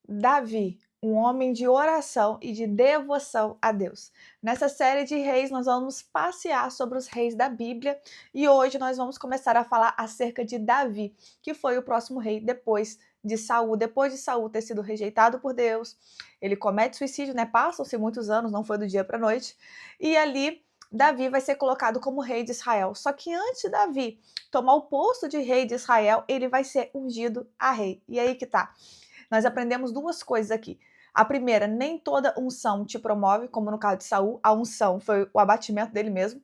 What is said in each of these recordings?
Davi, um homem de oração e de devoção a Deus. Nessa série de reis, nós vamos passear sobre os reis da Bíblia e hoje nós vamos começar a falar acerca de Davi, que foi o próximo rei depois de Saul. Depois de Saul ter sido rejeitado por Deus, ele comete suicídio, né? Passam-se muitos anos, não foi do dia para a noite, e ali Davi vai ser colocado como rei de Israel. Só que antes de Davi tomar o posto de rei de Israel, ele vai ser ungido a rei. E aí que tá. Nós aprendemos duas coisas aqui. A primeira, nem toda unção te promove, como no caso de Saul, a unção foi o abatimento dele mesmo.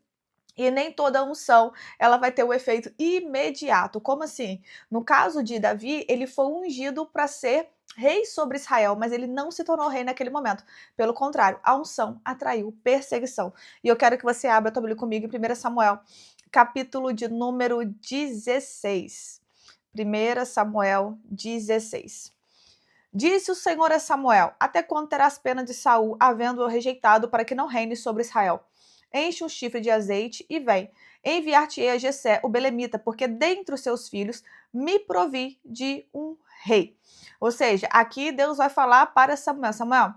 E nem toda unção ela vai ter o efeito imediato. Como assim? No caso de Davi, ele foi ungido para ser rei sobre Israel, mas ele não se tornou rei naquele momento. Pelo contrário, a unção atraiu perseguição. E eu quero que você abra a tua Bíblia comigo em 1 Samuel, capítulo de número 16. 1 Samuel 16. Disse o Senhor a Samuel: até quando terás pena de Saul, havendo-o rejeitado, para que não reine sobre Israel? Enche um chifre de azeite e vem. Enviar-te-ei a Jessé, o belemita, porque dentre os seus filhos me provi de um rei. Ou seja, aqui Deus vai falar para Samuel: Samuel,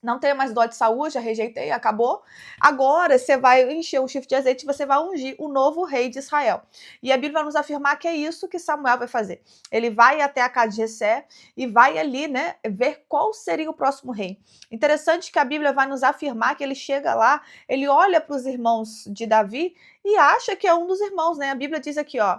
não tenho mais dó de saúde, já rejeitei, acabou. Agora você vai encher um chifre de azeite e você vai ungir o novo rei de Israel. E a Bíblia vai nos afirmar que é isso que Samuel vai fazer. Ele vai até a casa de Jessé e vai ali, né, ver qual seria o próximo rei. Interessante que a Bíblia vai nos afirmar que ele chega lá, ele olha para os irmãos de Davi e acha que é um dos irmãos, né? A Bíblia diz aqui, ó,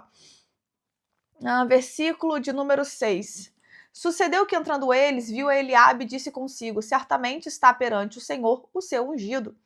versículo de número 6. Sucedeu que entrando eles, viu Eliabe e disse consigo: certamente está perante o Senhor o seu ungido.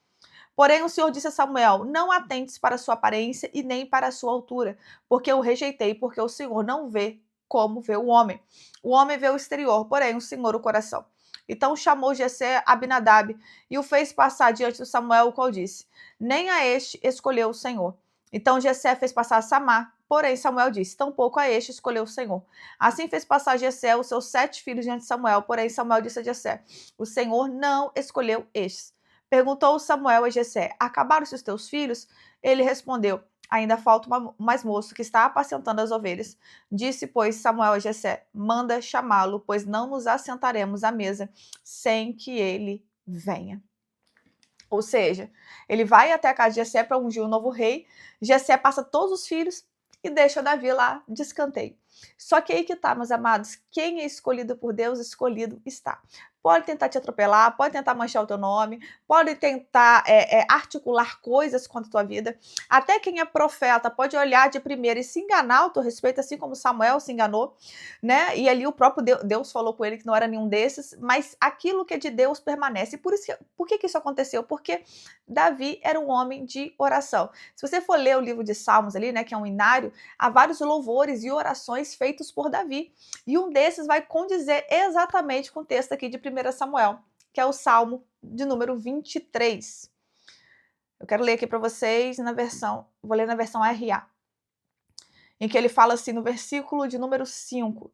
Porém o Senhor disse a Samuel: não atentes para a sua aparência e nem para a sua altura, porque eu o rejeitei, porque o Senhor não vê como vê o homem. O homem vê o exterior, porém o Senhor o coração. Então chamou Jessé Abinadab e o fez passar diante do Samuel, o qual disse: nem a este escolheu o Senhor. Então Jessé fez passar Samar, porém Samuel disse: tampouco a este escolheu o Senhor. Assim fez passar Jessé os seus 7 filhos diante de Samuel, porém Samuel disse a Jessé: o Senhor não escolheu estes. Perguntou Samuel a Jessé: acabaram-se os teus filhos? Ele respondeu: ainda falta mais moço que está apacentando as ovelhas. Disse, pois, Samuel a Jessé: manda chamá-lo, pois não nos assentaremos à mesa sem que ele venha. Ou seja, ele vai até a casa de Jessé para ungir o novo rei. Jessé passa todos os filhos e deixa Davi lá de escanteio. Só que aí que tá, meus amados, quem é escolhido por Deus, escolhido está. Pode tentar te atropelar, pode tentar manchar o teu nome, pode tentar articular coisas contra a tua vida. Até quem é profeta pode olhar de primeira e se enganar ao teu respeito, assim como Samuel se enganou, né? E ali o próprio Deus falou com ele que não era nenhum desses, mas aquilo que é de Deus permanece. Por que isso aconteceu? Porque Davi era um homem de oração. Se você for ler o livro de Salmos ali, né, que é um inário, há vários louvores e orações feitos por Davi. E um desses vai condizer exatamente com o texto aqui de 1 Samuel, que é o Salmo de número 23. Eu quero ler aqui para vocês vou ler na versão RA, em que ele fala assim no versículo de número 5.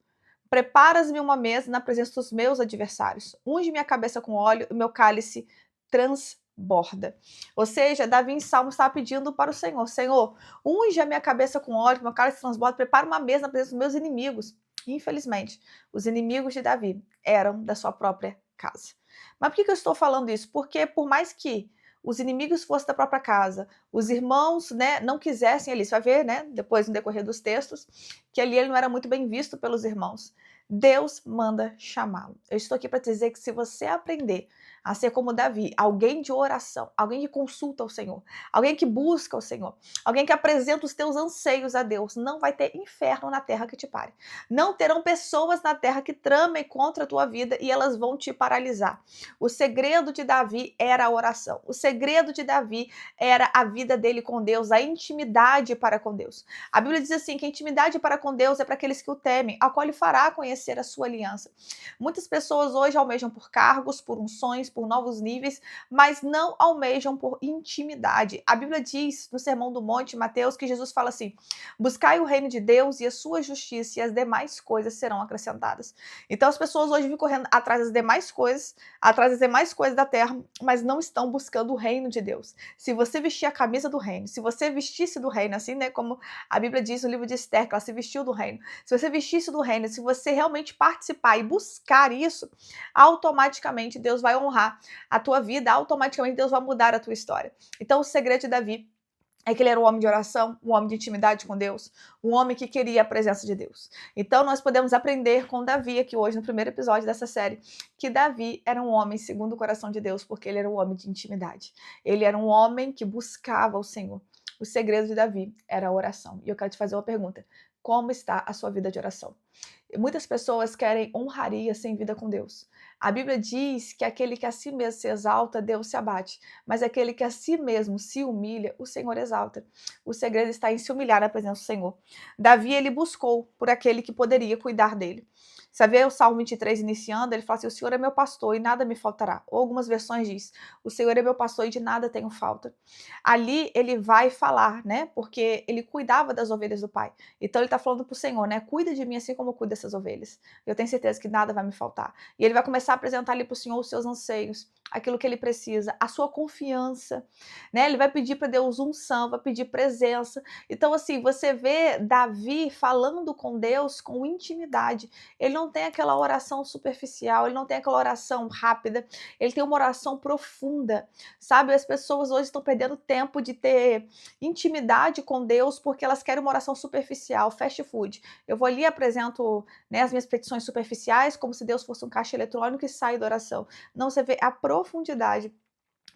Preparas-me uma mesa na presença dos meus adversários. Unge minha cabeça com óleo e meu cálice transborda. Ou seja, Davi em Salmo está pedindo para o Senhor: Senhor, unge a minha cabeça com óleo, meu cálice transborda, prepara uma mesa na presença dos meus inimigos. Infelizmente, os inimigos de Davi eram da sua própria casa. Mas por que eu estou falando isso? Porque por mais que os inimigos fossem da própria casa, os irmãos, né, não quisessem ali, você vai ver, né, depois no decorrer dos textos, que ali ele não era muito bem visto pelos irmãos. Deus manda chamá-lo. Eu estou aqui para te dizer que se você aprender a ser como Davi, alguém de oração, alguém que consulta o Senhor, alguém que busca o Senhor, alguém que apresenta os teus anseios a Deus, não vai ter inferno na terra que te pare. Não terão pessoas na terra que tramem contra a tua vida e elas vão te paralisar. O segredo de Davi era a oração. O segredo de Davi era a vida dele com Deus, a intimidade para com Deus. A Bíblia diz assim que a intimidade para com Deus é para aqueles que o temem, ao qual ele fará conhecer a sua aliança. Muitas pessoas hoje almejam por cargos, por unções, por novos níveis, mas não almejam por intimidade. A Bíblia diz no Sermão do Monte, Mateus, que Jesus fala assim: buscai o reino de Deus e a sua justiça e as demais coisas serão acrescentadas. Então as pessoas hoje vêm correndo atrás das demais coisas da terra, mas não estão buscando o reino de Deus. Se você vestir a camisa do reino, se você vestisse do reino, assim, né, como a Bíblia diz no livro de Esther, que ela se vestiu do reino. Se você vestisse do reino, se você realmente realmente participar e buscar isso, automaticamente Deus vai honrar a tua vida, automaticamente Deus vai mudar a tua história. Então, o segredo de Davi é que ele era um homem de oração, um homem de intimidade com Deus, um homem que queria a presença de Deus. Então, nós podemos aprender com Davi aqui hoje, no primeiro episódio dessa série, que Davi era um homem segundo o coração de Deus, porque ele era um homem de intimidade. Ele era um homem que buscava o Senhor. O segredo de Davi era a oração. E eu quero te fazer uma pergunta. Como está a sua vida de oração? Muitas pessoas querem honraria sem vida com Deus. A Bíblia diz que aquele que a si mesmo se exalta, Deus se abate. Mas aquele que a si mesmo se humilha, o Senhor exalta. O segredo está em se humilhar na presença do Senhor. Davi, ele buscou por aquele que poderia cuidar dele. Você vê o Salmo 23 iniciando, ele fala assim, o Senhor é meu pastor e nada me faltará. Ou algumas versões diz, o Senhor é meu pastor e de nada tenho falta. Ali ele vai falar, né? Porque ele cuidava das ovelhas do Pai. Então ele está falando para o Senhor, né? Cuida de mim assim como eu cuido dessas ovelhas. Eu tenho certeza que nada vai me faltar. E ele vai começar a apresentar ali para o Senhor os seus anseios, aquilo que ele precisa, a sua confiança, né? Ele vai pedir para Deus unção, vai pedir presença. Então, assim, você vê Davi falando com Deus com intimidade. Ele não tem aquela oração superficial, ele não tem aquela oração rápida, ele tem uma oração profunda, sabe? As pessoas hoje estão perdendo tempo de ter intimidade com Deus porque elas querem uma oração superficial, fast food. Eu vou ali e apresento, né, as minhas petições superficiais como se Deus fosse um caixa eletrônico e sai da oração. Não, você vê a profundidade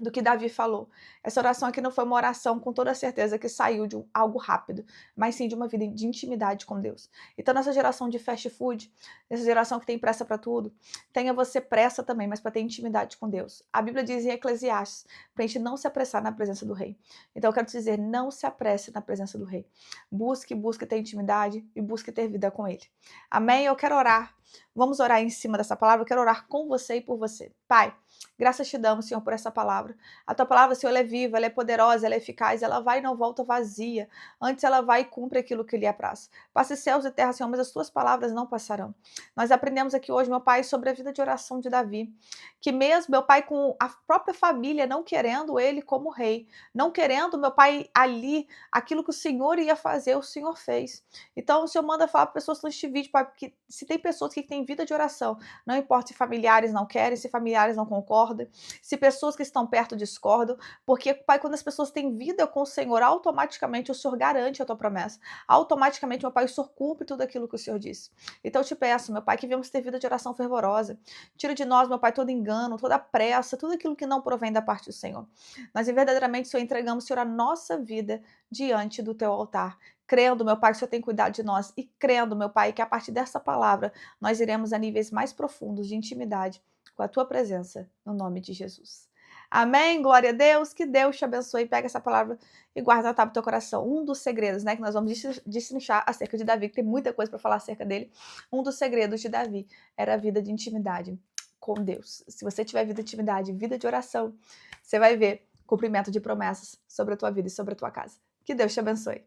do que Davi falou. Essa oração aqui não foi uma oração com toda certeza que saiu de algo rápido, mas sim de uma vida de intimidade com Deus. Então, nessa geração de fast food, nessa geração que tem pressa para tudo, tenha você pressa também, mas para ter intimidade com Deus. A Bíblia diz em Eclesiastes, para a gente não se apressar na presença do rei. Então, eu quero te dizer, não se apresse na presença do rei. Busque ter intimidade e busque ter vida com ele. Amém? Eu quero orar. Vamos orar em cima dessa palavra, eu quero orar com você e por você. Pai, graças te damos, Senhor, por essa palavra. A tua palavra, Senhor, ela é viva, ela é poderosa, ela é eficaz, ela vai e não volta vazia. Antes ela vai e cumpre aquilo que lhe apraz. Passe céus e terra, Senhor, mas as tuas palavras não passarão. Nós aprendemos aqui hoje, meu Pai, sobre a vida de oração de Davi. Que mesmo, meu Pai, com a própria família não querendo ele como rei, não querendo, meu Pai, ali, aquilo que o Senhor ia fazer, o Senhor fez. Então, o Senhor manda falar para pessoas neste vídeo, Pai, porque se tem pessoas que têm vida de oração, não importa se familiares não querem, se familiares não concordam, se pessoas que estão perto discordam, porque, Pai, quando as pessoas têm vida com o Senhor, automaticamente o Senhor garante a tua promessa. Automaticamente, meu Pai, o Senhor cumpre tudo aquilo que o Senhor disse. Então, eu te peço, meu Pai, que venhamos ter vida de oração fervorosa. Tira de nós, meu Pai, todo engano, toda pressa, tudo aquilo que não provém da parte do Senhor. Nós verdadeiramente, Senhor, entregamos, Senhor, a nossa vida diante do teu altar. Crendo, meu Pai, que o Senhor tem cuidado de nós e crendo, meu Pai, que a partir dessa palavra nós iremos a níveis mais profundos de intimidade com a tua presença, no nome de Jesus. Amém? Glória a Deus, que Deus te abençoe. Pega essa palavra e guarda na tábua do teu coração. Um dos segredos, né, que nós vamos destrinchar acerca de Davi, que tem muita coisa para falar acerca dele. Um dos segredos de Davi era a vida de intimidade com Deus. Se você tiver vida de intimidade, vida de oração, você vai ver cumprimento de promessas sobre a tua vida e sobre a tua casa. Que Deus te abençoe.